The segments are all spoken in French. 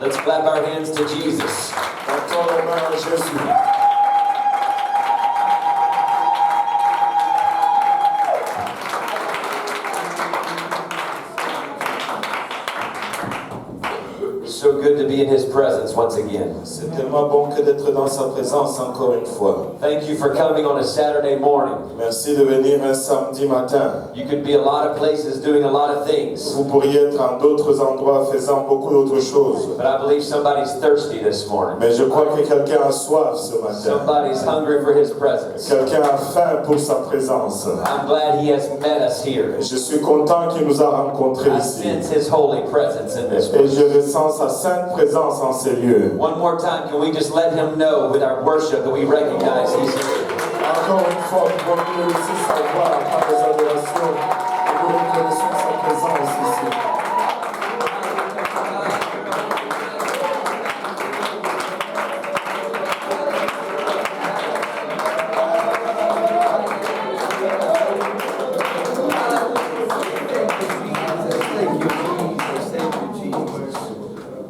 Let's clap our hands to Jesus. Tendons nos mains à Jésus. So good to be in His presence once again. C'est tellement bon que d'être dans sa présence encore une fois. Thank you for coming on a Saturday morning. Merci de venir un samedi matin. You could be a lot of places doing a lot of things, Vous pourriez être en d'autres endroits faisant beaucoup d'autres choses. but I believe somebody's thirsty this morning. Mais je crois que quelqu'un a soif ce matin. Somebody's hungry for His presence. Quelqu'un a faim pour sa présence. I'm glad He has met us here. Et je suis content qu'il nous a rencontrés I ici. sense His holy presence in this Et place. je ressens sa sainte présence en ces lieux. One more time, can we just let Him know with our worship that we recognize He's here? Encore une fois, pour nous aussi savoir par les adorations que nous reconnaissons sa présence ici.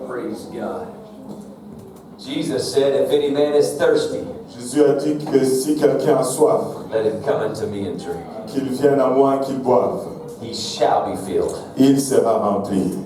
Praise God. Jesus said, if any man is thirsty, Jésus a dit que si quelqu'un a soif, let him come unto me and drink. qu'il vienne à moi et qu'il boive, He shall be filled. il sera rempli.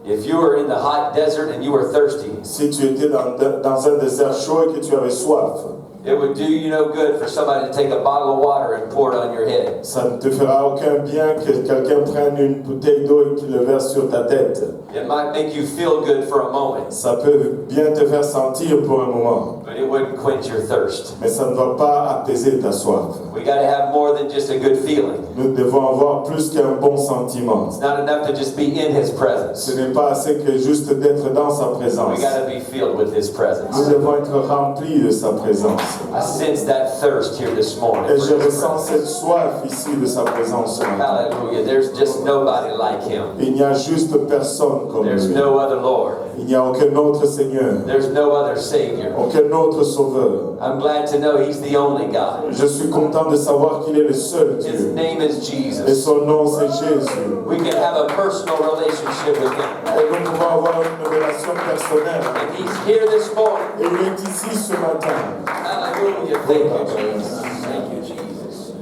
If you were in the hot desert and you were thirsty, Si tu étais dans un désert chaud et que tu avais soif, it would do you no good for somebody to take a bottle of water and pour it on your head. ça ne te fera aucun bien que quelqu'un prenne une bouteille d'eau et qu'il le verse sur ta tête. It might make you feel good for a moment, Ça peut bien te faire sentir pour un moment, but it wouldn't quench your thirst. mais ça ne va pas apaiser ta soif. We got to have more than just a good feeling. Nous devons avoir plus qu'un bon sentiment. It's not enough to just be in His Ce presence. n'est pas assez que juste d'être dans sa présence. We got to be filled with His Nous presence. devons être remplis de sa présence. I sense that thirst here this morning. Et for je His ressens presence. cette soif ici de sa présence ce matin. Hallelujah. There's just nobody like Him. Il n'y a juste personne comme There's lui. no other Lord. Il n'y a aucun autre Seigneur, There's no other Savior. aucun autre Sauveur. I'm glad to know He's the only God. Je suis content de savoir qu'il est le seul His Dieu. name is Et Jesus. son nom c'est Jésus. We can have a personal relationship with Him. Et nous pouvons avoir une relation personnelle. And He's here this morning. Et il est ici ce matin. Hallelujah. Thank you, Jesus. Thank you, Jesus.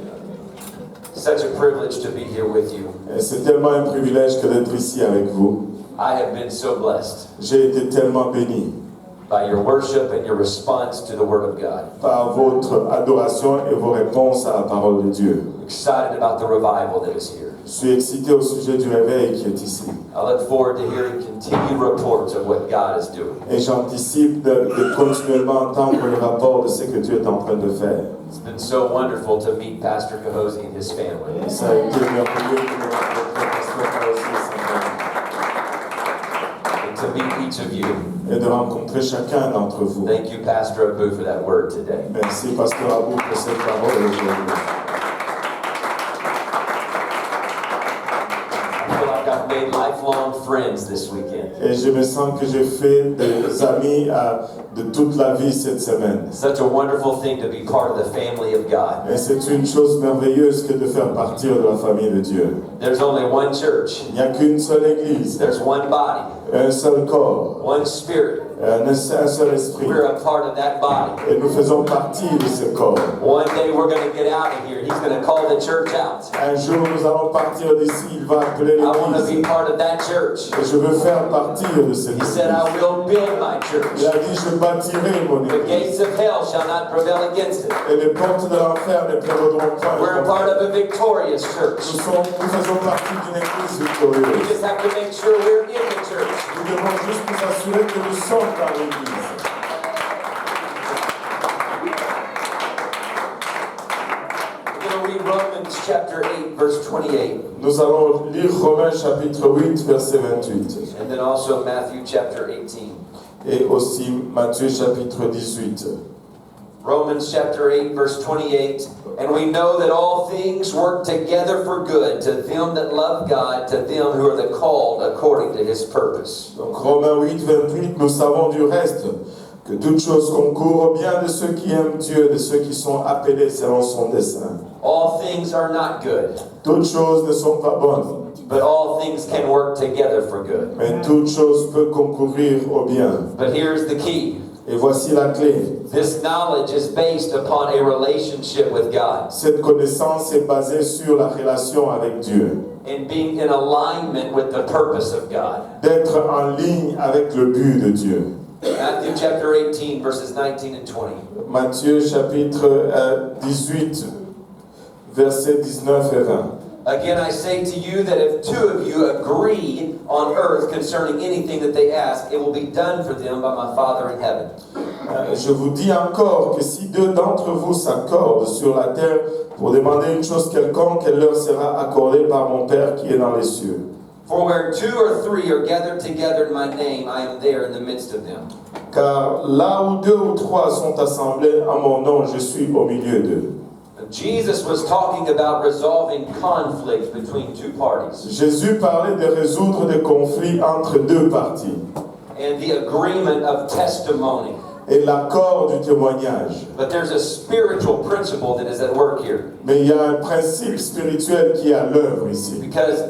Such a privilege to be here with you. Et c'est tellement un privilège que d'être ici avec vous. I have been so blessed J'ai été tellement béni by your worship and your response to the Word of God. par votre adoration et vos réponses à la parole de Dieu. Excited about the revival that is here. Je suis excité au sujet du réveil qui est ici. I look forward to hearing continued reports of what God is doing. Et j'anticipe de continuellement entendre le rapport de ce que Dieu est en train de faire. It's been so wonderful to meet Pastor Cahosi and his family. Ça a été merveilleux de rencontrer Pasteur Cahosi et sa famille. And to meet each of you. Et de rencontrer chacun d'entre vous. Thank you, Pastor Abu, for that word today. Merci, Pasteur Abou, pour cette parole aujourd'hui. I feel like I've made lifelong friends this weekend. Et je me sens que j'ai fait des amis de toute la vie cette semaine. Such a wonderful thing to be part of the family of God. Et c'est une chose merveilleuse que de faire partir de la famille de Dieu. There's only one church. Il n'y a qu'une seule église, There's one body, un seul corps, one spirit. un seul esprit. We're a part of that body. Et nous faisons partie de ce corps. One day we're going to get out of here. He's going to call the church out. Un jour, nous allons partir d'ici, il va appeler I want to be l'église. part of that church. Et je veux faire partie de cette He said, église. I will build my Il church. a dit, je bâtirai mon The gates église. of hell shall not prevail against it. Et les portes de l'enfer ne prévaudront pas. We're a part of a victorious church. Nous faisons partie d'une église We victorieuse. just have to make sure we're in the church. Nous devons juste nous assurer que nous sommes dans l'église. We're going to read Romans chapter 8, verse 28, Nous allons lire Romains chapitre 8, verset 28. and then also Matthew chapter 18. Et aussi Matthieu chapitre 18. Romans chapter 8, verse 28. And we know that all things work together for good to them that love God, to them who are the called according to His purpose. Donc Romains 8, 28, nous savons du reste que toutes choses concourent au bien de ceux qui aiment Dieu, de ceux qui sont appelés selon son dessein. All things are not good. Toutes choses ne sont pas bonnes, but all things can work together for good. mais toutes choses peuvent concourir au bien. But here's the key. Et voici la clé. This knowledge is based upon a relationship with God Cette connaissance est basée sur la relation avec Dieu. and being in alignment with the purpose of God. D'être en ligne avec le but de Dieu. Matthew chapter 18, verses 19 and 20. Matthieu chapitre 18, versets 19 et 20. Again, I say to you that if two of you agree on earth concerning anything that they ask, it will be done for them by my Father in heaven. Je vous dis encore que si deux d'entre vous s'accordent sur la terre pour demander une chose quelconque, elle leur sera accordée par mon Père qui est dans les cieux. For where two or three are gathered together in my name, I am there in the midst of them. Car là où deux ou trois sont assemblés en mon nom, je suis au milieu d'eux. Jesus was talking about resolving conflicts between two parties Jésus parlait de résoudre des conflits entre deux parties and the agreement of testimony. et l'accord du témoignage. But there's a spiritual principle that is at work here Mais il y a un principe spirituel qui est à l'œuvre ici. because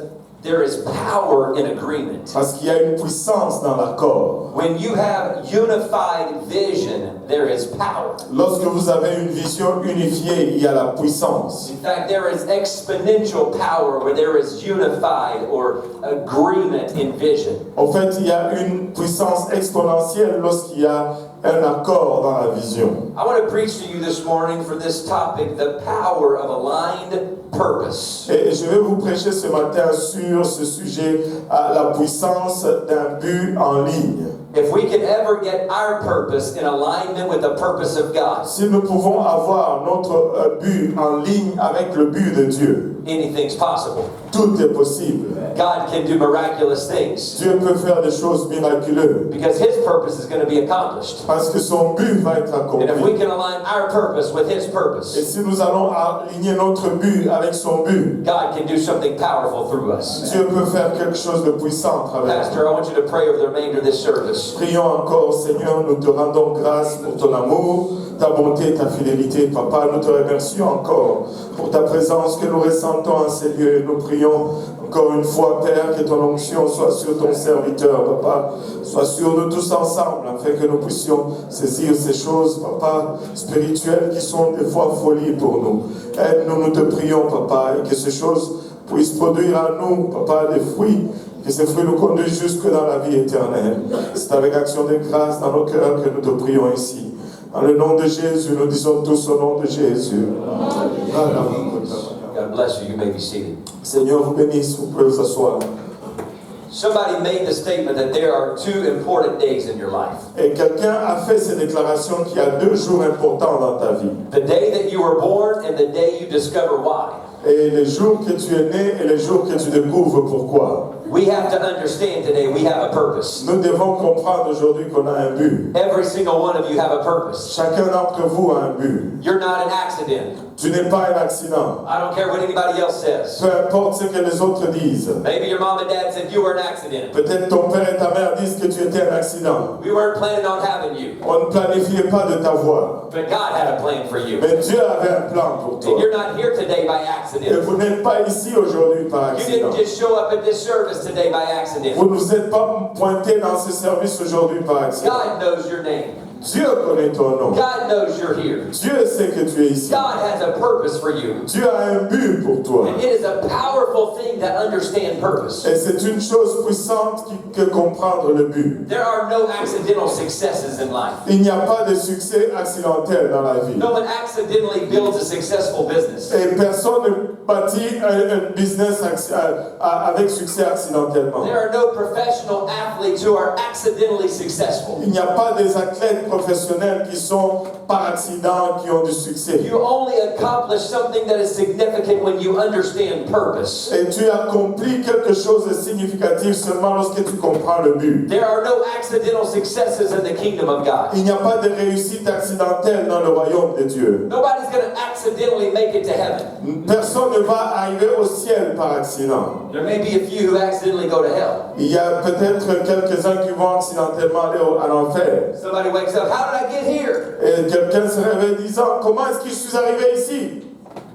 there is power in agreement. Parce qu'il y a une puissance dans l'accord. When you have unified vision, there is power. Lorsque vous avez une vision unifiée, il y a la puissance. In fact, there is exponential power where there is unified or agreement in vision. En fait, il y a une puissance exponentielle lorsqu'il y a un accord dans la vision. I want to preach to you this morning for this topic, the power of aligned purpose. Et je vais vous prêcher ce matin sur ce sujet, la puissance d'un but en ligne. If we can ever get our purpose in alignment with the purpose of God, Si nous pouvons avoir notre but en ligne avec le but de Dieu, anything's possible. tout est possible. God can do miraculous things Dieu peut faire des choses miraculeuses because His purpose is going to be accomplished. parce que son but va être And if we accompli. can align our purpose with His Et purpose, si nous allons aligner notre but avec son but, God can do something powerful through us. Dieu peut faire quelque chose de puissant à travers nous. Pastor, I want you to pray over the remainder of this service. Prions encore, Seigneur, nous te rendons grâce pour ton amour, ta bonté, ta fidélité. Papa, nous te remercions encore pour ta présence que nous ressentons en ces lieux. Nous prions encore une fois, Père, que ton onction soit sur ton serviteur, Papa. Soit sur nous tous ensemble, afin que nous puissions saisir ces choses, Papa, spirituelles qui sont des fois folies pour nous. Aide-nous, nous te prions, Papa, et que ces choses puissent produire en nous, Papa, des fruits. Que ces fruits nous conduisent jusque dans la vie éternelle. C'est avec action de grâce dans nos cœurs que nous te prions ici. Dans le nom de Jésus, nous disons tous au nom de Jésus. God bless you. You may be seated. Seigneur vous bénisse, vous pouvez vous asseoir. Somebody made the statement that there are two important days in your life. Et quelqu'un a fait cette déclaration qu'il y a 2 jours importants dans ta vie. The day that you were born and the day you discover why. Et le jour que tu es né et le jour que tu découvres pourquoi. We have to understand today we have a purpose. Nous devons comprendre aujourd'hui qu'on a un but. Every single one of you have a purpose. Chacun d'entre vous a un but. You're not an accident. Tu n'es pas un accident. I don't care what anybody else says. Peu importe ce que les autres disent. Maybe your mom and dad said you were an accident. Peut-être ton père et ta mère disent que tu étais un accident. We weren't planning on having you. On ne planifiait pas de t'avoir. But God had a plan for you. Mais Dieu avait un plan pour And toi. you're not here today by Et accident. vous n'êtes pas ici aujourd'hui par You accident. didn't just show up at this service today by accident. Vous ne vous êtes pas pointé dans ce service aujourd'hui par accident. God knows your name. Dieu connaît ton nom. God knows you're here. Dieu sait que tu es ici. God has a purpose for you. Dieu a un but pour toi. And it is a powerful thing to understand purpose. Et c'est une chose puissante que comprendre le but. There are no accidental successes in life. Il n'y a pas de succès accidentel dans la vie. No one accidentally builds a successful business. Et personne ne bâtit un business avec succès accidentellement. There are no professional athletes who are accidentally successful. Il n'y a pas des athlètes professionnels qui sont par accident qui ont du succès. You only accomplish something that is significant when you understand purpose. Et tu accomplis quelque chose de significatif seulement lorsque tu comprends le but. There are no accidental successes in the kingdom of God. Il n'y a pas de réussite accidentelle dans le royaume de Dieu. Nobody's going to accidentally make it to heaven. Personne ne va arriver au ciel par accident. There may be a few who accidentally go to hell. Il y a peut-être quelques-uns qui vont accidentellement aller à l'enfer. Somebody wakes up, how did I get here? Et quelqu'un se réveille disant, comment est-ce que je suis arrivé ici?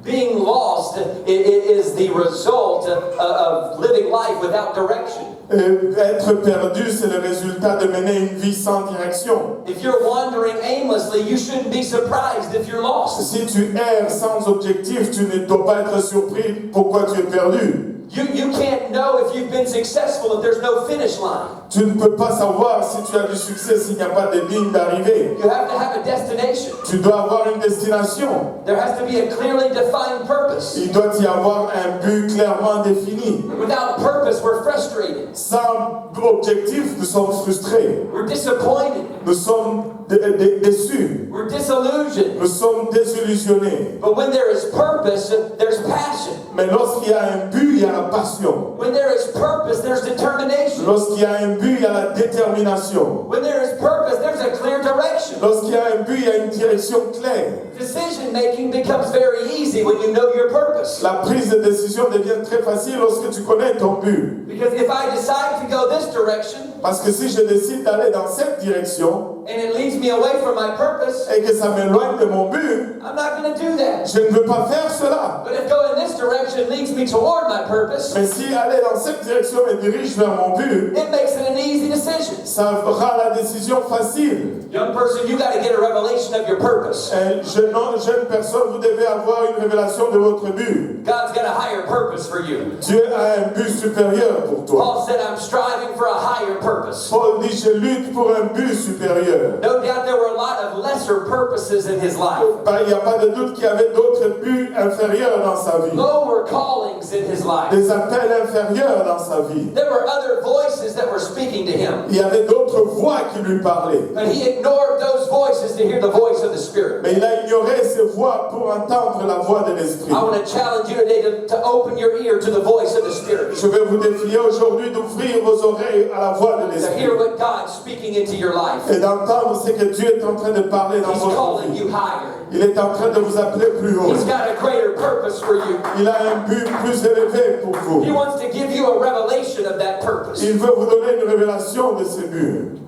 Being lost is the result of living life without direction. Être perdu, c'est le résultat de mener une vie sans direction. If you're wandering aimlessly, you shouldn't be surprised if you're lost. Si tu erres sans objectif, tu ne dois pas être surpris pourquoi tu es perdu. You can't know if you've been successful if there's no finish line. Tu ne peux pas savoir si tu as du succès s'il n'y a pas de ligne d'arrivée. You have to have a destination. Tu dois avoir une destination. There has to be a clearly defined purpose. Il doit y avoir un but clairement défini. Without purpose, we're frustrated. Sans objectif, nous sommes frustrés. We're disappointed. Nous sommes déçus. We're disillusioned. Nous sommes désillusionnés. But when there is purpose, there's passion. Mais lorsqu'il y a un but, il y a la passion. When there is purpose, there's determination. Lorsqu'il y a un but, il y a la détermination. When there is purpose, there's a clear direction. Lorsqu'il y a un but, il y a une direction claire. Decision making becomes very easy when you know your purpose. La prise de décision devient très facile lorsque tu connais ton but. Because if I decide to go this direction, Parce que si je décide d'aller dans cette direction and it leads me away from my purpose, et que ça m'éloigne de mon but, I'm not going to do that. je ne veux pas faire cela. But if going this direction leads me toward my purpose, Mais si aller dans cette direction me dirige vers mon but, it makes it an easy decision. ça rend la décision facile. Young person, you got to get a revelation of your purpose. Jeune personne, vous devez avoir une révélation de votre but. God's got a higher purpose for you. Dieu a un but supérieur pour toi. Paul said, I'm striving for a higher purpose. Paul dit, je lutte pour un but supérieur. No doubt there were a lot of lesser purposes in his life. Il n'y a pas de doute qu'il y avait d'autres buts inférieurs dans sa vie. Lower callings in his life. Des appels inférieurs dans sa vie. There were other voices that were speaking to him. Il y avait d'autres voix qui lui parlaient. But he ignored those voices to hear the voice of the Spirit. Mais il a ignoré ces voix pour entendre la voix de l'Esprit. I want to challenge you today to open your ear to the voice of the Spirit. Je vais vous défier aujourd'hui d'ouvrir vos oreilles à la voix de To l'Esprit. hear what God's speaking into your life. Et d'entendre ce que Dieu est en train de parler dans He's votre calling vie. you higher. Il est en train de vous appeler plus haut. He's got a greater purpose for you. Il a un but plus élevé pour vous. He wants to give you a revelation of that purpose. Il veut vous donner une révélation de ce but.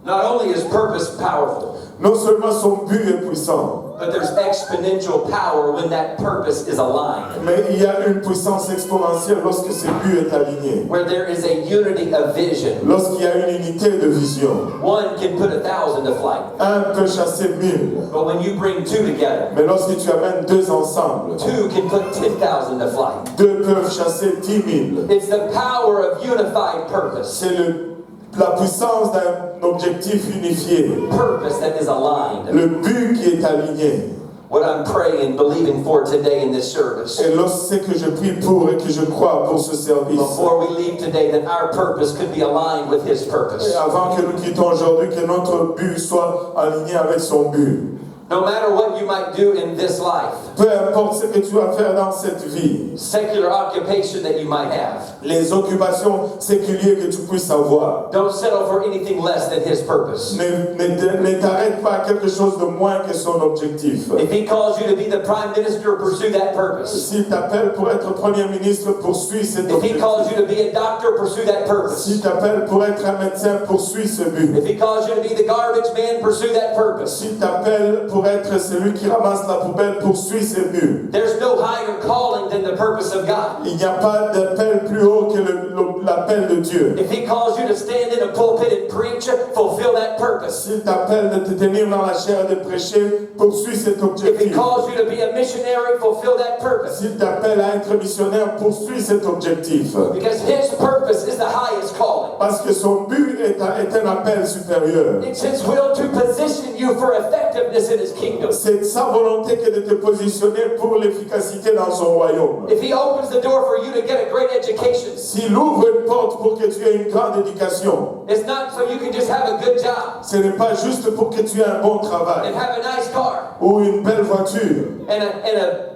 Not only is purpose powerful, Non seulement son but est puissant, but there's exponential power when that purpose is aligned. mais il y a une puissance exponentielle lorsque ce but est aligné. Where there is a unity of vision. Lorsqu'il y a une unité de vision. One can put 1,000 to flight. Un peut chasser 1000. But when you bring two together, Mais lorsque tu amènes deux ensemble, two can put 10,000 to flight. deux peuvent chasser 10 000. It's the power of unified purpose. C'est la puissance d'un objectif unifié. Purpose that is aligned. Le but qui est aligné. What I'm praying and believing for today in this service. Et lorsque que je prie pour et que je crois pour ce service. Before we leave today, that our purpose could be aligned with His purpose. Et avant que nous quittions aujourd'hui, que notre but soit aligné avec son but. No matter what you might do in this life, Peu importe ce que tu vas faire dans cette vie, secular occupation that you might have, les occupations séculières que tu puisses avoir, don't settle for anything less than His purpose. ne t'arrête pas à quelque chose de moins que son objectif. If He calls you to be the Prime Minister, pursue that purpose. S'il t'appelle pour être Premier ministre, poursuis cet If He objectif. calls you to be a doctor, pursue that purpose. S'il t'appelle pour être un médecin, poursuis ce but. If He calls you to be the garbage man, pursue that purpose. S'il t'appelle pour être celui qui ramasse la poubelle, poursuis ce but. There's no higher calling than the purpose of God. Il n'y a pas d'appel plus haut que l'appel de Dieu. If He calls you to stand in a pulpit and preach, fulfill that purpose. S'il t'appelle de te tenir dans la chair de prêcher, poursuis cet If He objectif. calls you to be a missionary, fulfill that purpose. S'il t'appelle à être missionnaire, poursuis cet objectif. Because His purpose is the highest calling. Parce que son but est un appel supérieur. It's His will to position you for effectiveness in His kingdom. C'est sa volonté que de te positionner pour l'efficacité dans son royaume. If He opens the door for you to get a great education, S'il ouvre une porte pour que tu aies une grande éducation, it's not so you can just have a good job ce n'est pas juste pour que tu aies un bon and travail have a nice car ou une belle voiture and a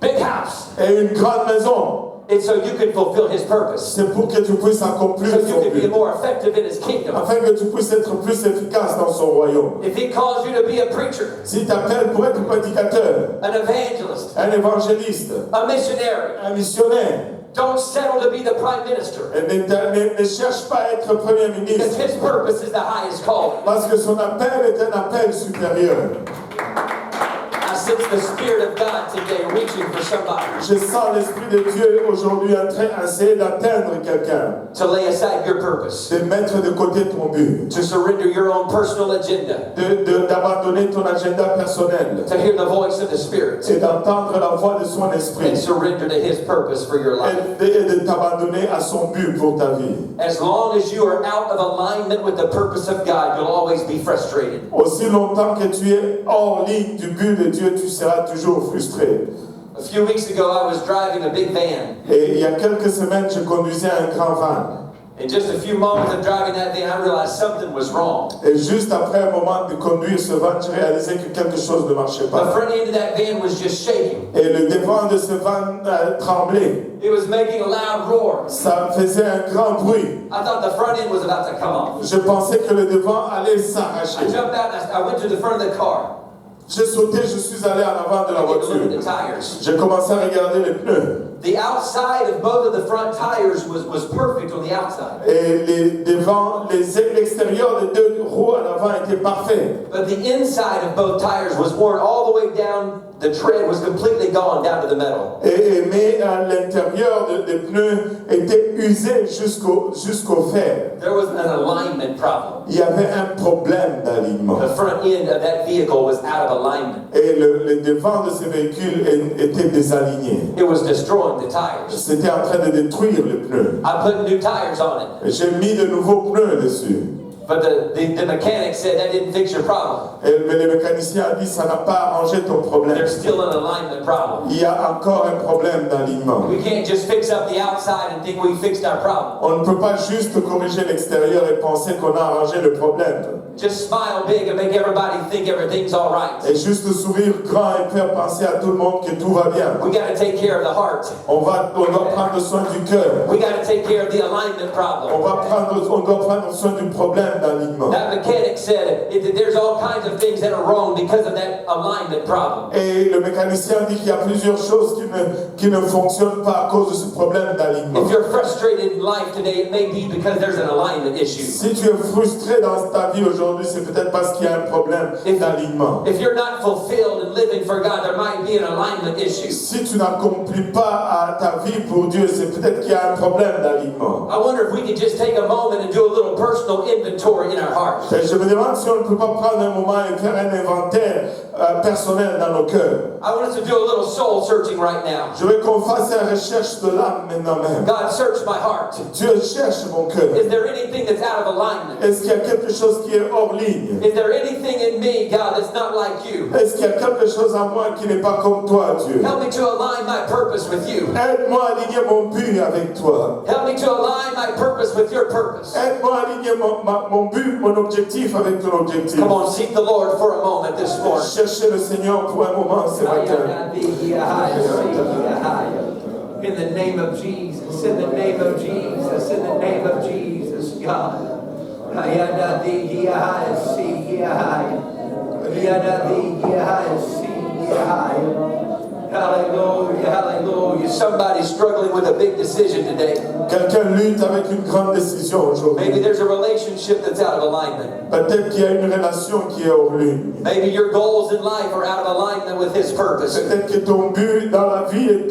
big house. et une grande maison. It's so you can fulfill His purpose. C'est pour que tu puisses accomplir So you son can be but, more effective in His kingdom. afin que tu puisses être plus efficace dans son royaume. If He calls you to be a preacher, S'il t'appelle pour être prédicateur, an evangelist, un évangéliste, a missionary, un missionnaire, don't settle to be the prime minister. et ne cherche pas à être premier Because ministre, His purpose is the highest calling. parce que son appel est un appel supérieur. I sense the Spirit of God today reaching for somebody Je sens l'Esprit de Dieu aujourd'hui en train d'essayer d'atteindre quelqu'un, to lay aside your purpose, de mettre de côté ton but, to surrender your own personal agenda, d'abandonner ton agenda personnel to hear the voice of the Spirit, et d'entendre la voix de son and esprit surrender to His purpose for your life. et de t'abandonner à son but pour ta vie. As long as you are out of alignment with the purpose of God, you'll always be frustrated. Aussi longtemps que tu es hors ligne du but de Dieu, tu seras toujours frustré. A few weeks ago, I was driving a big van. Et il y a quelques semaines, je conduisais un grand van. In just a few moments of driving that van, I realized something was wrong. Et juste après un moment de conduire ce van, j'ai réalisé que quelque chose ne marchait The pas. front end of that van was just shaking. Et le devant de ce van tremblait. It was making a loud roar. Ça faisait un grand bruit. I thought the front end was about to come off. Je pensais que le devant allait I s'arracher. jumped out and I went to the front of the car. J'ai sauté, je suis allé en avant de la I get to look at the voiture. tires. J'ai commencé à regarder les pneus. The outside of both of the front tires was perfect on the outside. Et l'extérieur des deux roues en avant était parfait. But the inside of both tires was worn all the way down. The tread was completely gone down to the metal. Mais à l'intérieur des pneus était usé jusqu'au fer. There was an alignment problem. Il y avait un problème d'alignement. The front end of that vehicle was out of alignment. Et le devant de ce véhicule était désaligné. It was destroying the tires. C'était en train de détruire les pneus. I put new tires on it. Et j'ai mis de nouveaux pneus dessus. But the mechanic said that didn't fix your problem. Mais le mécanicien a dit ça n'a pas arrangé ton problème. There's still an alignment problem. Il y a encore un problème d'alignement. We can't just fix up the outside and think we fixed our problem. On ne peut pas juste corriger l'extérieur et penser qu'on a arrangé le problème. Just smile big and make everybody think everything's all right. Et juste sourire grand et faire penser à tout le monde que tout va bien. We got to take care of the heart. On doit prendre soin du cœur. We got to take care of the alignment problem. On doit prendre soin du problème d'alignement. That mechanic said that there's all kinds of things that are wrong because of that alignment problem. Et le mécanicien dit qu'il y a plusieurs choses qui ne fonctionnent pas à cause de ce problème d'alignement. If you're frustrated in life today, it may be because there's an alignment issue. Si tu es frustré dans ta vie aujourd'hui, c'est peut-être parce qu'il y a un problème d'alignement. If you're not fulfilled and living for God, there might be an alignment issue. Si tu n'accomplis pas ta vie pour Dieu, c'est peut-être qu'il y a un problème d'alignement. I wonder if we could just take a moment and do a little personal inventory in our hearts. Et je me demande si on ne peut pas prendre un moment et faire un inventaire personnel dans nos cœurs. I want us to do a little soul searching right now. Je veux qu'on fasse une recherche de l'âme maintenant même. God, search my heart. Dieu cherche mon cœur. Is there anything that's out of alignment? Est-ce qu'il y a quelque chose qui est hors ligne? Is there anything in me, God, that's not like you? Est-ce qu'il y a quelque chose en moi qui n'est pas comme toi, Dieu? Help me to align my purpose with you. Aide-moi à aligner mon but avec toi. Help me to align my purpose with your purpose. Aide-moi à aligner mon but, mon objectif avec ton objectif. Come on, seek the Lord for a moment this morning. Cherchez le Seigneur pour un moment ce matin. In the name of Jesus, in the name of Jesus, in the name of Jesus, God. Hallelujah, hallelujah. Somebody's struggling with a big decision today. Quelqu'un lutte avec une grande décision aujourd'hui. Maybe there's a relationship that's out of alignment. Peut-être qu'il y a une relation qui est hors ligne. Maybe your goals in life are out of alignment with His purpose. Peut-être que ton but dans la vie est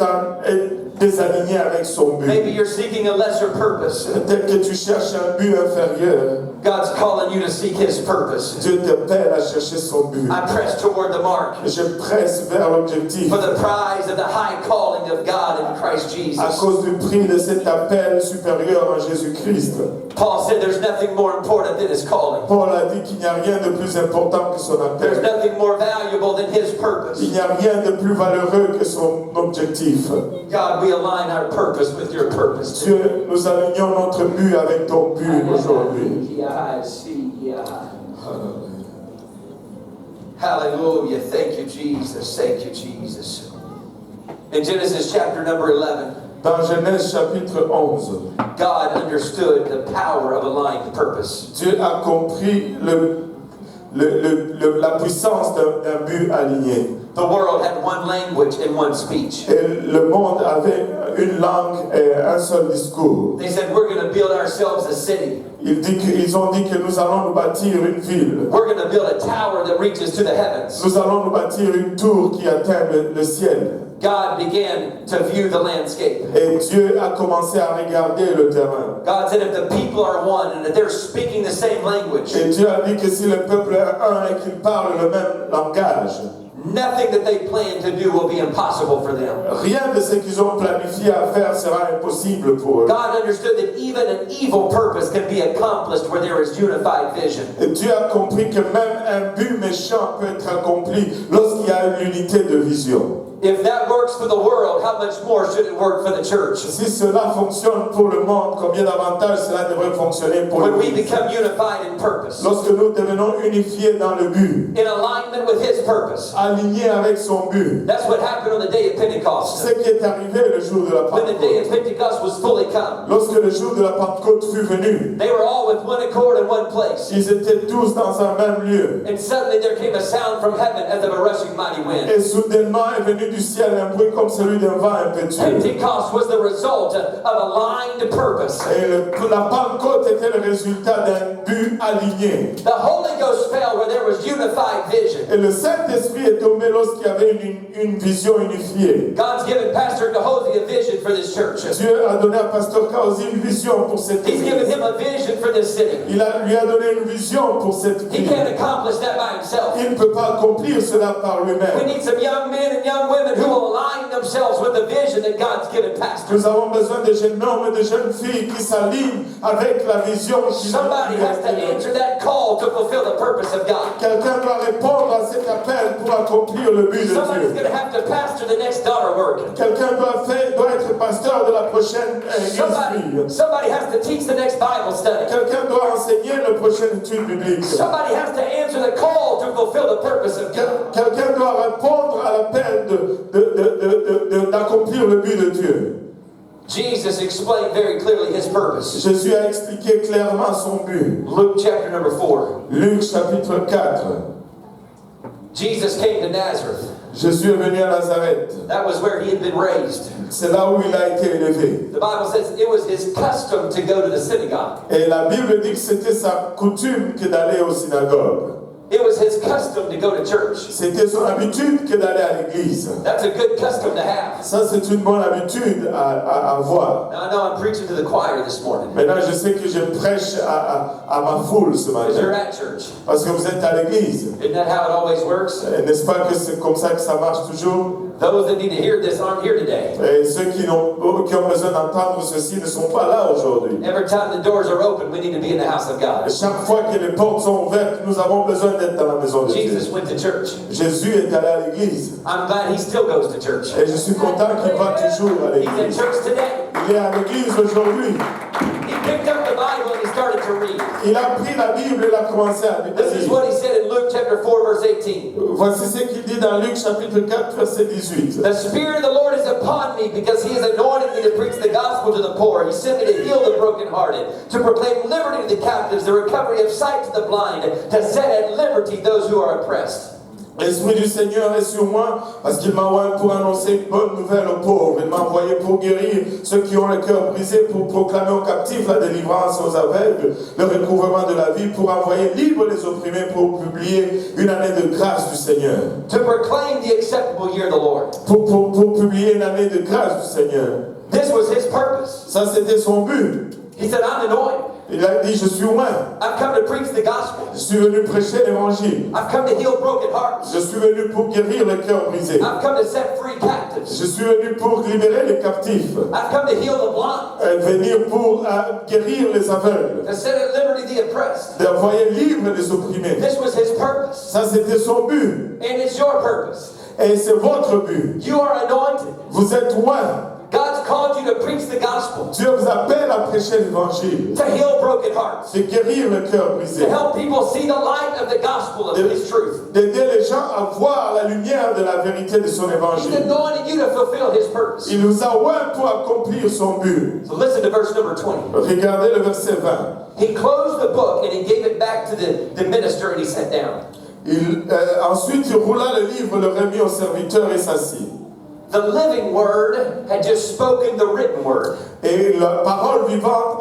désaligné avec son but. Maybe you're seeking a lesser purpose. Peut-être que tu cherches un but inférieur. God's calling you to seek His purpose. Dieu t'appelle à chercher son but. I press toward the mark Je presse vers l'objectif for the prize of the high calling of God in Christ à Jesus. cause du prix de cet appel supérieur en Jésus-Christ. Paul said there's nothing more important than His calling. Paul a dit qu'il n'y a rien de plus important que son There's appel. nothing more valuable than His purpose. Il n'y a rien de plus valeureux que son objectif. God, we align our purpose with your purpose. Dieu, nous alignons notre but avec ton but aujourd'hui. Hallelujah. Thank you, Jesus. Thank you, Jesus. In Genesis chapter number 11, Dans Genèse chapitre 11, God understood the power of aligned purpose. Dieu a compris la puissance d'un but aligné. The world had one language and one speech. Et le monde avait une langue et un seul discours. They said, we're going to build ourselves a city. Ils ont dit que nous allons nous bâtir une ville. We're going to build a tower that reaches to the heavens. Nous allons nous bâtir une tour qui atteint le ciel. God began to view the landscape. Et Dieu a commencé à regarder le terrain. God said, if the people are one and that they're speaking the same language, Et Dieu a dit que si le peuple est un et qu'il parle le même langage, nothing that they plan to do will be impossible for them. rien de ce qu'ils ont planifié à faire sera impossible pour eux. God understood that even an evil purpose can be accomplished where there is unified vision. Et Dieu a compris que même un but méchant peut être accompli lorsqu'il y a une unité de vision. If that works for the world, how much more should it work for the church? Si cela fonctionne pour le monde, combien davantage cela devrait fonctionner pour When we l'Église? become unified in purpose, Lorsque nous devenons unifiés dans le but, in alignment with His purpose. alignés avec son but, That's what happened on the day of Pentecost. ce qui est arrivé le jour de la When the day of Pentecôte. Pentecost was fully come, Lorsque le jour de la Pentecôte fut venu, they were all with one accord in one place. ils étaient tous dans un même lieu. And suddenly there came a sound from heaven as of a rushing mighty wind. Et soudainement est venu du ciel un bruit comme celui d'un vent impétueux. Pentecost was the result of aligned purpose. Et la Pentecôte était le résultat d'un but aligné. The Holy Ghost fell where there was unified vision. Et le Saint-Esprit est tombé lorsqu'il y avait une vision unifiée. God's given Pastor Gehazi a vision for this church. Dieu a donné à Pasteur Kaosi une vision pour cette He's given église. him a vision for this city. Lui a donné une vision pour cette He ville. can't accomplish that by himself. Il ne peut pas accomplir cela par We lui-même. need some young men and young women who will align themselves with the vision that God's given Pastor. Nous avons besoin de jeunes hommes et de jeunes filles qui s'alignent avec la vision qui Somebody has to answer that call to fulfill the purpose of God. Quelqu'un doit répondre à cet appel pour accomplir le but de Somebody's Dieu. going to have to pastor the next daughter work. Quelqu'un doit être pasteur de la prochaine église. Somebody has to teach the next Bible study. Quelqu'un doit enseigner la prochaine étude biblique. Somebody has to answer the call to fulfill the purpose of God. Quelqu'un doit répondre à l'appel d'accomplir le but de Dieu. Jesus explained very clearly his purpose. Jésus a expliqué clairement son but. Luke chapter number 4. Luc chapitre 4. Jesus came to Nazareth. Jésus est venu à Nazareth. That was where he had been raised. C'est là où il a été élevé. The Bible says it was his custom to go to the synagogue. Et la Bible dit que c'était sa coutume que d'aller aux synagogues. It was his custom to go to church. C'était son habitude que d'aller à l'église. That's a good custom to have. Ça, c'est une bonne habitude à avoir. Now I know I'm preaching to the choir this morning. Maintenant, je sais que je prêche à ma foule ce Because you're matin. at church. Parce que vous êtes à l'église. Isn't that how it always works? N'est-ce pas que c'est comme ça que ça marche toujours? Those that need to hear this aren't here today. Et ceux qui ont besoin d'entendre ceci ne sont pas là aujourd'hui. Every time the doors are open, we need to be in the house of God. Chaque fois que les portes sont ouvertes, nous avons besoin d'être dans la maison de Dieu. Jesus went to church. Jésus est allé à l'église. I'm glad he still goes to church. Et je suis content qu'il va toujours à He's at l'église. church today. Il est à l'église aujourd'hui. He picked up the Bible and he started to read. Il a pris la Bible et il a commencé à This is lire. what he said in Luke chapter 4, verse 18. Voici ce qu'il dit dans Luc chapitre 4, verset 18. The Spirit of the Lord is upon me because he has anointed me to preach the gospel to the poor. He sent me to heal the brokenhearted, to proclaim liberty to the captives, the recovery of sight to the blind, to set at liberty those who are oppressed. L'Esprit du Seigneur est sur moi parce qu'il m'a envoyé pour annoncer une bonne nouvelle aux pauvres. Il m'a envoyé pour guérir ceux qui ont le cœur brisé, pour proclamer aux captifs la délivrance, aux aveugles, le recouvrement de la vie, pour envoyer libres les opprimés, pour publier une année de grâce du Seigneur. To proclaim the acceptable year of the Lord. Pour publier une année de grâce du Seigneur. This was his purpose. Ça, c'était son but. He said, I'm anointed. Il a dit, je suis loin. I've come to preach the gospel. Je suis venu prêcher l'évangile. I've come to heal broken hearts. Je suis venu pour guérir les cœurs brisés. I've come to set free captives. Je suis venu pour libérer les captifs. I've come to heal the blind. Venir pour guérir les aveugles. To set at liberty the oppressed. D'envoyer libre les opprimés. This was his purpose. Ça, c'était son but. And it's your purpose. Et c'est votre but. You are anointed. Vous êtes loin. God's called you to preach the gospel. Dieu vous appelle à prêcher l'évangile. To heal broken hearts. De guérir le cœur brisé. To help people see the light of the gospel of his truth. D'aider les gens à voir la lumière de la vérité de son He's évangile. anointed you to fulfill his purpose. Il nous a oint pour accomplir son but. So listen to verse number 20. Regardez le verset 20. He closed the book and he gave it back to the minister and he sat down. Ensuite, il roula le livre, le remit au serviteur et s'assit. The living word had just spoken the written word. Et la parole vivante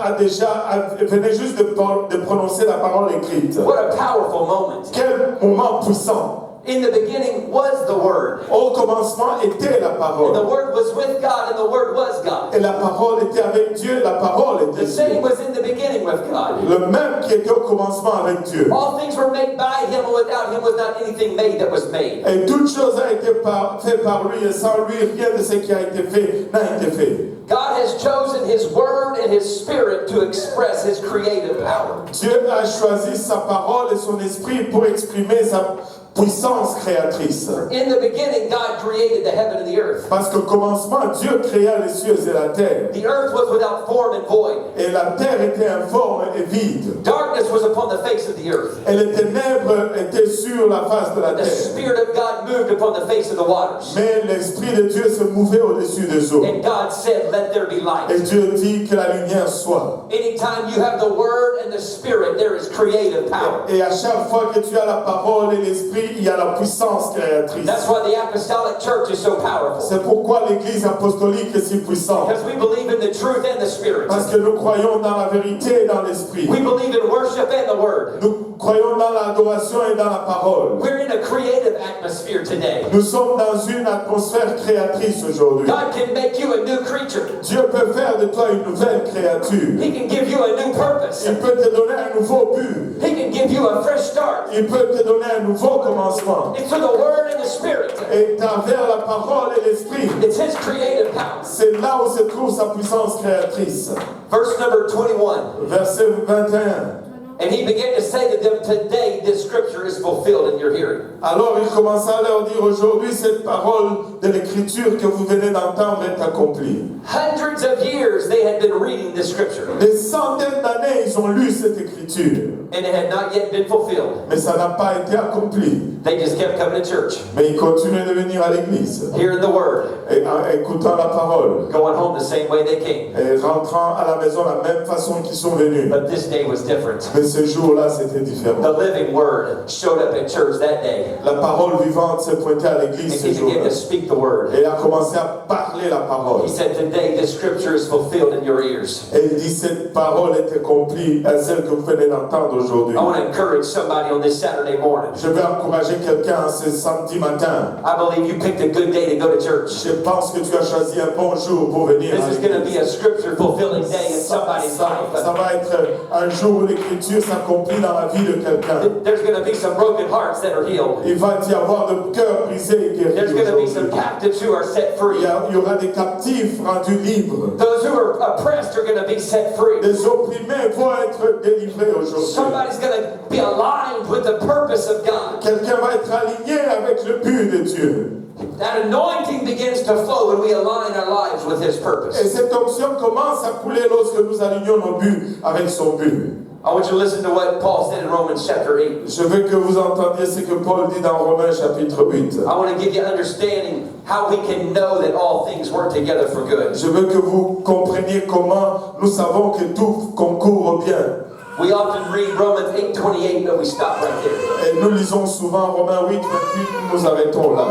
venait juste de prononcer la parole écrite. What a powerful moment. Quel moment puissant! In the beginning was the Word. Au commencement était la And the parole. Word was with God, and the Word was God. Et la parole était avec Dieu, la parole The était same Dieu. was in the beginning with God. Le même qui était au commencement avec Dieu. All things were made by Him, and without Him was not anything made that was made. Et toute chose a été faite par lui, et sans lui, rien de ce qui a été fait n'a été fait. God has chosen His Word and His Spirit to express His creative power. Dieu a choisi sa parole et son esprit pour exprimer sa puissance créatrice. In the beginning, God created the heaven and the earth. Parce qu'au commencement, Dieu créa les cieux et la terre. The earth was without form and void. Et la terre était informe et vide. Darkness was upon the face of the earth. Et les ténèbres étaient sur la face de la The terre. Spirit of God moved upon the face of the waters. Mais l'Esprit de Dieu se mouvait au-dessus des eaux. And God said, "Let there be Et light." Dieu dit que la lumière soit. Anytime you have the Word and the Spirit, there is creative power. Et à chaque fois que tu as la parole et l'Esprit, il y a la puissance créatrice. That's why the apostolic church is so powerful. C'est pourquoi l'Église apostolique est si puissante. Because we believe in the truth and the Spirit. Parce que nous croyons dans la vérité et dans l'Esprit. We believe in worship and the Word. Nous croyons dans l'adoration et dans la parole. We're in a creative atmosphere today. Nous sommes dans une atmosphère créatrice aujourd'hui. God can make you a new creature. Dieu peut faire de toi une nouvelle créature. He can give you a new purpose. Il peut te donner un nouveau but. He can give you a fresh start. Il peut te donner un nouveau commencement. It's through the Word and the Spirit. Et vers la parole et l'Esprit, It's His creative power. c'est là où se trouve sa puissance créatrice. Verse number 21. Verset 21. And he began to say to them, "Today this scripture is fulfilled in your hearing." Alors il commença à leur dire, aujourd'hui cette parole de l'écriture que vous venez d'entendre est accomplie. Hundreds of years they had been reading this scripture, Des centaines d'années ils ont lu cette écriture, and it had not yet been fulfilled. mais ça n'a pas été accompli. They just kept coming to church, Mais ils continuaient de venir à l'église, hearing the word, et en écoutant la parole, going home the same way they came. et rentrant à la maison de la même façon qu'ils sont venus. But this day was different. Mais ce jour-là, c'était différent. The living word showed up at church that day, La parole vivante s'est pointée à and l'église he ce began jour-là. to speak the word. Et il a commencé à parler la parole. He said, "Today this scripture is fulfilled in your ears." Et il dit, cette parole est accomplie à celle que vous venez d'entendre aujourd'hui. I want to encourage somebody on this Saturday morning. Je vais encourager quelqu'un ce samedi matin. I believe you picked a good day to go to church. Je pense que tu as choisi un bon jour pour venir. This à is going to l'église. be a scripture fulfilling day in somebody's Ça life. va être un jour où l'écriture s'accomplit dans la vie de quelqu'un. There's going to be some broken hearts that are healed. Il va y avoir de cœurs brisés et There's guéris going to be some aujourd'hui. captives who are set free. Il y aura des captifs rendus libres. Those who are oppressed are going to be set free. Les opprimés vont être délivrés aujourd'hui. Somebody's going to be aligned with the purpose of God. Quelqu'un va être aligné avec le but de Dieu. That anointing begins to flow when we align our lives with His Et purpose. cette onction commence à couler lorsque nous alignons nos buts avec son but. I want you to listen to what Paul said in Romans chapter 8. Je veux que vous entendiez ce que Paul dit dans Romains chapitre 8. I want to give you understanding how we can know that all things work together for good. Je veux que vous compreniez comment nous savons que tout concourt au bien. We often read Romans 8:28, but we stop right there. Et nous lisons souvent Romains 8, 28, nous arrêtons là.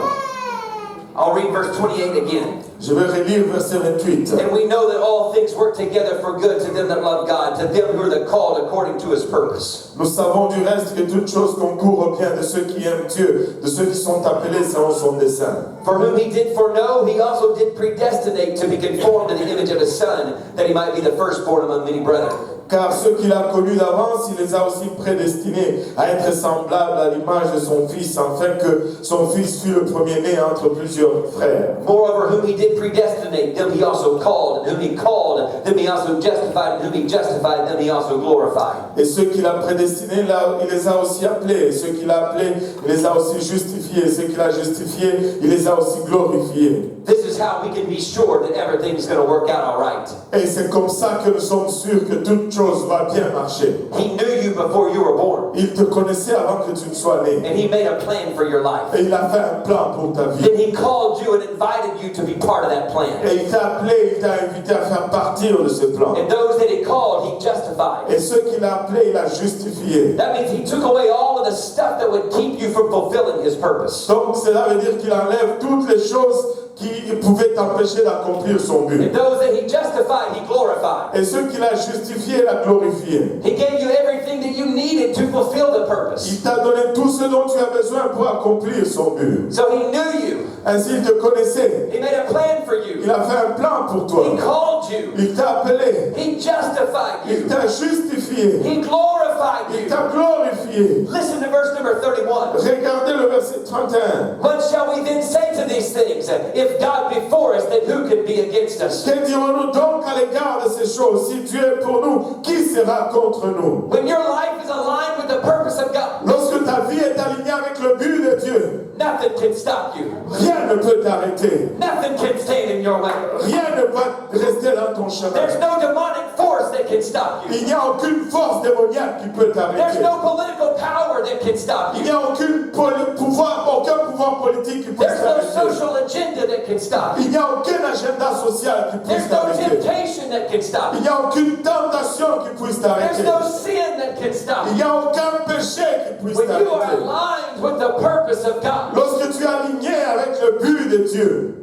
I'll read verse 28 again. Je vais relire verset 28. And we know that all things work together for good to them that love God, to them who are the called according to His purpose. Nous savons du reste que toutes choses concourent au bien de ceux qui aiment Dieu, de ceux qui sont appelés selon son dessein. For whom He did foreknow, He also did predestinate to be conformed to the image of His Son, that He might be the firstborn among many brethren. Car ceux qu'il a connus d'avance, il les a aussi prédestinés à être semblables à l'image de son Fils, afin que son Fils fût le premier-né entre plusieurs frères. Moreover, whom He did predestinate, them He also called, and whom He called, them He also justified, and whom He justified, them He also glorified. Et ceux qu'il a prédestinés, là, il les a aussi appelés. Et ceux qu'il a appelés, il les a aussi justifiés. Et ceux qu'il a justifiés, il les a aussi glorifiés. This is how we can be sure that everything's going to work out all right. Et c'est comme ça que nous sommes sûrs que toute chose va bien marcher. He knew you before you were born, Il te connaissait avant que tu ne sois né. and He made a plan for your life. Et il a fait un plan pour ta vie. Then He called you and invited you to be part of that plan. Et il t'a appelé, il t'a invité à faire partir de ce plan. And those that He called, He justified. Et ceux qu'il a appelés, il a justifié. That means He took away all of the stuff that would keep you from fulfilling His purpose. Donc cela veut dire qu'il enlève toutes les choses qui pouvaient t'empêcher d'accomplir son but. And those that he justified, he glorified. Et ceux qu'il a justifiés, il a glorifié. He gave you everything that you needed to fulfill the purpose. Il t'a donné tout ce dont tu as besoin pour accomplir son but. So he knew you. Ainsi, il te connaissait. He made a plan for you. Il a fait un plan pour toi. He called you. Il t'a appelé. He justified Il you. t'a justifié. He glorified Il you. t'a glorifié. Listen to verse number 31. Regardez le verset 31. What shall we then say to these things? If God be for us, then who can be against us? Que dirons-nous donc à l'égard de ces choses? Si Dieu est pour nous, qui sera contre nous? When your life is aligned with the purpose of God, Lorsque ta vie est alignée avec le but de Dieu, nothing can stop you. rien ne peut t'arrêter. Nothing can stand in your way. Rien ne va rester dans ton chemin. There's no demonic force that can stop you. Il n'y a aucune force démoniaque qui peut There's t'arrêter. no political power that can stop Il you. n'y a aucun pouvoir politique qui peut There's no t'arrêter. social agenda that can stop you. Il n'y a aucun agenda social qui puisse There's no t'arrêter. temptation that can stop Il you. n'y a aucune tentation qui puisse There's t'arrêter. no sin that can stop Il you. n'y a aucun péché qui puisse When you are t'arrêter. aligned with the purpose of God. Lorsque tu es aligné avec le but de Dieu,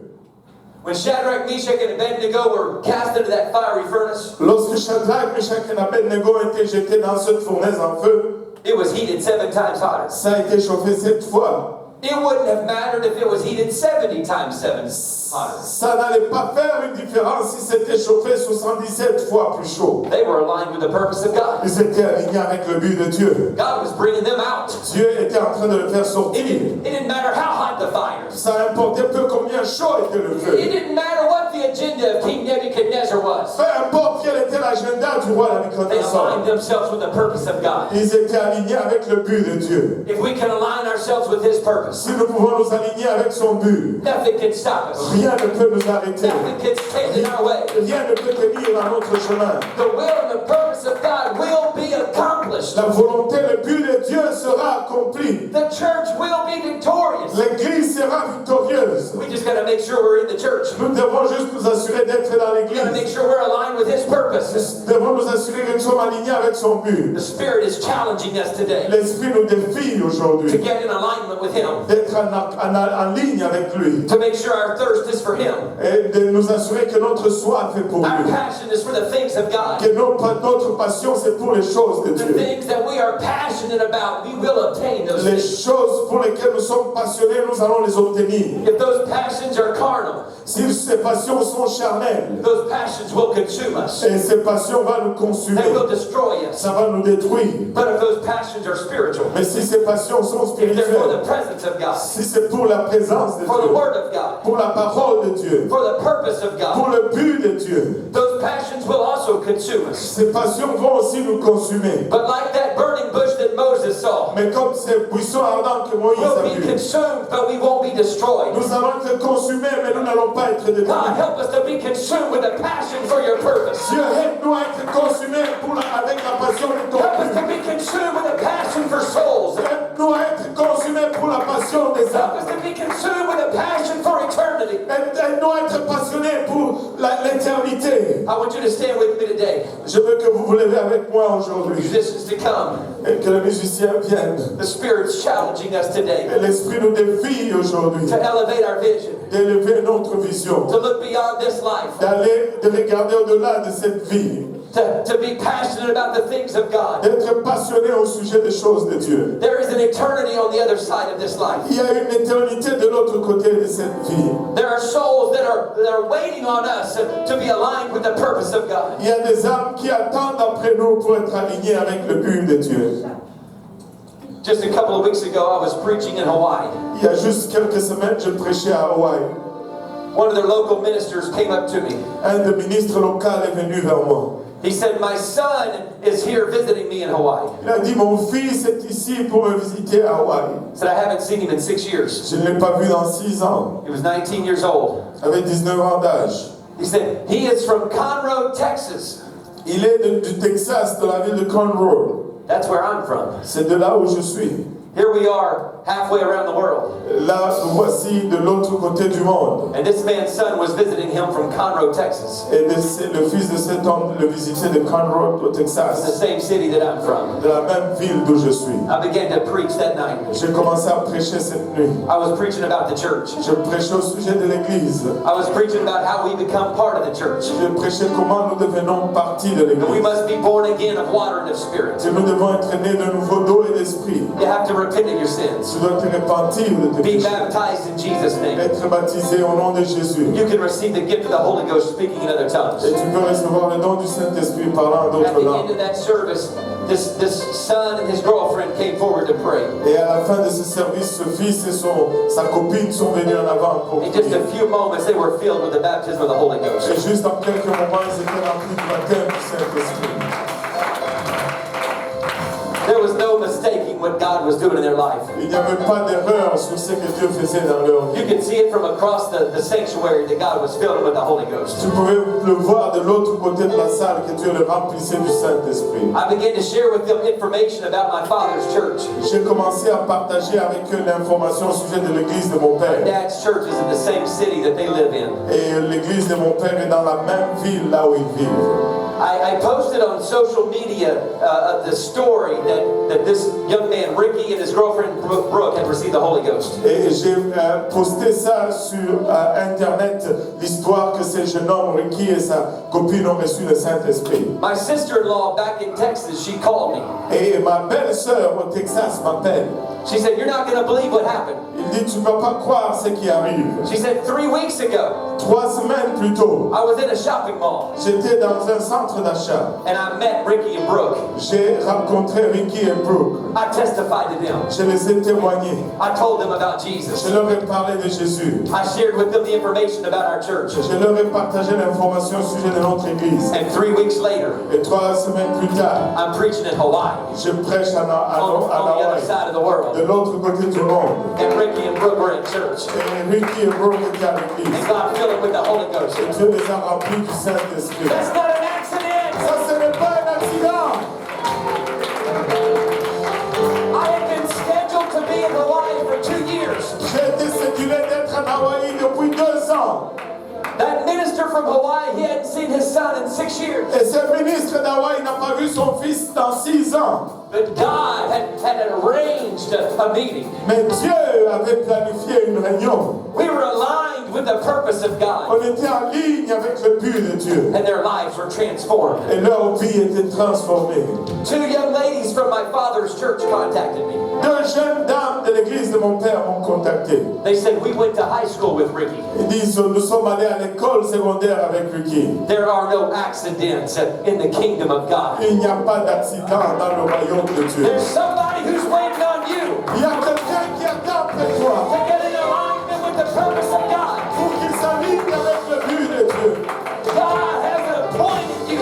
When Shadrach, Meshach, and Abednego were cast into that fiery furnace, lorsque Shadrach, Meshach et Abednego ont été jetés dans cette fournaise en feu, it was heated 7 times hotter. ça a été chauffé 7 fois. It wouldn't have mattered if it was heated 70 times 7 hotter. Ça n'allait pas faire une différence si c'était chauffé 77 fois plus chaud. They were aligned with the purpose of God. Ils étaient alignés avec le but de Dieu. God was bringing them out. Dieu était en train de le faire sortir. It didn't matter how hot the fire. Ça importait peu combien chaud était le It feu. didn't matter what the agenda of King Nebuchadnezzar was. Peu importe quel était l'agenda du roi They Nabucodonosor. aligned themselves with the purpose of God. Ils étaient alignés avec le but de Dieu. If we can align ourselves with His purpose, Si nous pouvons nous aligner avec son but, nothing can stop us. rien ne peut nous arrêter. Nothing can stand in our way. Rien ne peut tenir dans notre chemin. The will and the purpose of God will be accomplished. La volonté, le but de Dieu sera accompli. The church will be victorious. L'Église sera victorieuse. We just got to make sure we're in the church. Nous devons juste nous assurer d'être dans We got to make l'Église. sure we're aligned with His purpose. Nous devons nous assurer que nous sommes alignés avec son but. The Spirit is challenging us today L'Esprit nous défie to aujourd'hui get in alignment with Him, d'être en ligne avec lui to make sure our thirst is for Him, et de nous assurer que notre soif est pour our lui. passion is for the things of God. Que notre passion, c'est pour les choses de The Dieu. things that we are passionate about, we will obtain those Les things. choses pour lesquelles nous sommes passionnés, nous allons les obtenir. If those passions are carnal, Si ces passions sont charnelles, those passions will consume us. et ces passions vont nous consumer, They will destroy us. ça va nous détruire. But if those passions are spiritual, Mais si ces passions sont if they're for the spirituelles, presence of God, si c'est pour la présence de for the Dieu, Word of God, pour la parole de Dieu, for the purpose of pour God, le but de Dieu, those passions will also consume us. ces passions vont aussi nous consumer. But like that burning bush that Moses saw, Mais comme ces buissons ardents que Moïse we'll a be vus, consumed, but we won't be destroyed. nous allons être consumés, mais nous n'allons pas être God, détruits. help us to be consumed with a passion for your purpose. Dieu aide-nous à être consumés avec la passion de ton Help us to but. be consumed with a passion for souls. Aide-nous à être consumés pour la passion des Help us âmes. to be consumed with a passion for eternity. Aide-nous à être passionnés pour l'éternité. I want you to stand with me today. Je veux que vous vous levez avec moi aujourd'hui Musicians to come. et que les musiciens viennent. The Spirit's challenging us today Et l'Esprit nous défie aujourd'hui to elevate our vision, d'élever notre vision, to look beyond this life, de regarder au-delà de cette vie, to be passionate about the things of God. d'être passionné au sujet des choses de Dieu. There is an eternity on the other side of this life. Il y a une éternité de l'autre côté de cette vie. There are souls that are waiting on us to be aligned with the purpose of God. Il y a des âmes qui attendent après nous pour être alignées avec le but de Dieu. Just a couple of weeks ago, I was preaching in Hawaii. Il y a juste quelques semaines, je prêchais à Hawaï. One of their local ministers came up to me. Un des ministres locaux est venu vers moi. He said, "My son is here visiting me in Hawaii." Il a dit, mon fils est ici pour me visiter à Hawaï. He said, "I haven't seen him in 6 years." Je ne l'ai pas vu dans 6 ans. He was 19 years old. Il avait 19 ans d'âge. He said, he is from Conroe, Texas. Il est du Texas, de la ville de Conroe. That's where I'm from. C'est de là où je suis. Here we are halfway around the world. Là, nous voici de l'autre côté du monde. And this man's son was visiting him from Conroe, Texas. Et le fils de cet homme le visitait de Conroe au It's the Texas, same city that I'm from. de la même ville d'où je suis. I began to preach that night. J'ai commencé à prêcher cette nuit. I was preaching about the church. Je prêchais au sujet de l'Église. I was preaching about how we become part of the church. Je prêchais comment nous devenons partie de And we l'Église. must be born again of water and of spirit. Que nous devons être nés de nouveau d'eau et d'esprit. You have to repent of your sins. Tu dois te repentir de tes Be péchés. baptized in Jesus' name. Être baptisé au nom de Jésus. You can receive the gift of the Holy Ghost speaking in other tongues. Et tu peux recevoir le don du Saint-Esprit parlant At d'autres the end langues. of that service, this son and his girlfriend came forward to pray. Et à la fin de ce service, ce fils et sa copine sont venus en avant pour In just prier. a few moments, they were filled with the baptism of the Holy Ghost. Et juste en quelques moments, ils étaient remplis du baptême du Saint-Esprit. There was no mistaking what God was doing in their life. Il n'y avait pas d'erreur sur ce que Dieu faisait dans leur You vie. could see it from across the sanctuary that God was filling with the Holy Ghost. Tu pouvais le voir de l'autre côté de la salle que Dieu le remplissait du Saint-Esprit. I began to share with them information about my father's church. J'ai commencé à partager avec eux l'information au sujet de l'église de mon père. Dad's church is in the same city that they live in. Et l'église de mon père est dans la même ville là où ils vivent. I posted on social media the story that this young man, Ricky, and his girlfriend, Brooke, had received the Holy Ghost. Et j'ai posté ça sur Internet, l'histoire que ce jeune homme, Ricky, et sa copine ont reçu le Saint-Esprit. My sister-in-law back in Texas, she called me. Et ma belle-sœur au Texas m'appelle. She said, "You're not going to believe what happened." Il dit, tu ne vas pas croire ce qui arrive. She said, 3 weeks ago, 3 semaines plus tôt, I was in a shopping mall, j'étais dans un centre d'achat. and I met Ricky and Brooke. J'ai rencontré Ricky et Brooke. I testified to them. Je les ai témoignés. I told them about Jesus. Je leur ai parlé de Jésus. I shared with them the information about our church. Je leur ai partagé l'information au sujet de notre église. And 3 weeks later, Et 3 semaines plus tard, I'm preaching in Hawaii, je prêche à on the other Hawaï, side of the world. de l'autre côté du monde. And Ricky and Brooke were in church. Et Ricky et Brooke étaient à l'église. And God filled them with the Holy Ghost. Et Dieu les a remplis du Saint-Esprit. That's not an accident. Ça, ce n'est pas un accident. I had been scheduled to be in Hawaii for 2 years. J'ai été cédulé d'être en Hawaï depuis 2 ans. That minister from Hawaii, he hadn't seen his son in 6 years. Et ce ministre d'Hawaï n'a pas vu son fils dans 6 ans. But God had arranged a meeting. Mais Dieu avait planifié une réunion. We were aligned with the purpose of God. On était en ligne avec le but de Dieu. And their lives were transformed. Et leur vie était transformée. 2 young ladies from my father's church contacted me. 2 jeunes dames de l'église de mon père m'ont contacté. They said, "We went to high school with Ricky. Ils disent, nous sommes allés à l'école secondaire avec Ricky. There are no accidents in the kingdom of God. Il n'y a pas d'accident dans le royaume de Dieu. There's somebody who's waiting on you Il y a quelqu'un qui attend près de toi to get in alignment with the purpose of God. pour qu'il s'aligne avec le but de Dieu. God has appointed you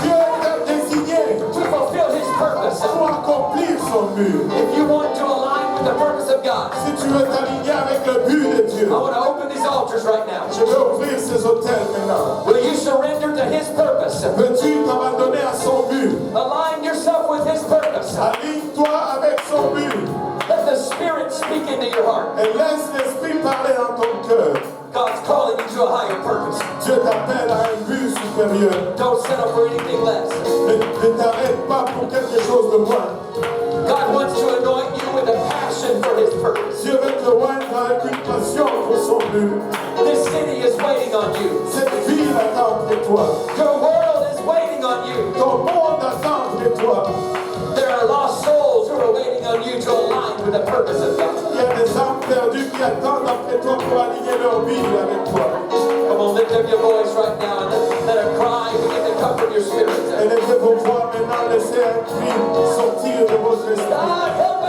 Dieu t'a désigné to fulfill His purpose. pour accomplir son but. If you want to align with the purpose of God, Si tu veux t'aligner avec le but de Dieu, I want to open these altars right now. je vais ouvrir ces hôtels maintenant. Will you surrender to His purpose? Peux-tu t'abandonner à son but? Align yourself with His purpose. Aligne-toi avec son but Let the Spirit speak into your heart. et laisse l'Esprit parler dans ton cœur. God's calling you to a higher purpose. Dieu t'appelle à un but supérieur. Don't settle for anything less. Ne t'arrête pas pour quelque chose de moins. God wants to anoint you with a passion for His purpose. Dieu veut te oindre avec une passion pour son but. This city is waiting on you. Cette ville attend de toi. Your world is waiting on you. Ton monde attend de toi. There are lost souls who are waiting on you to align with the purpose of God. Il y a des âmes perdues qui attendent après toi pour aligner leur vie avec toi. Come on, lift up your voice right now and let a cry begin to come from your spirit. Élevez vos voix maintenant, laissez un cri sortir de votre esprit. God, help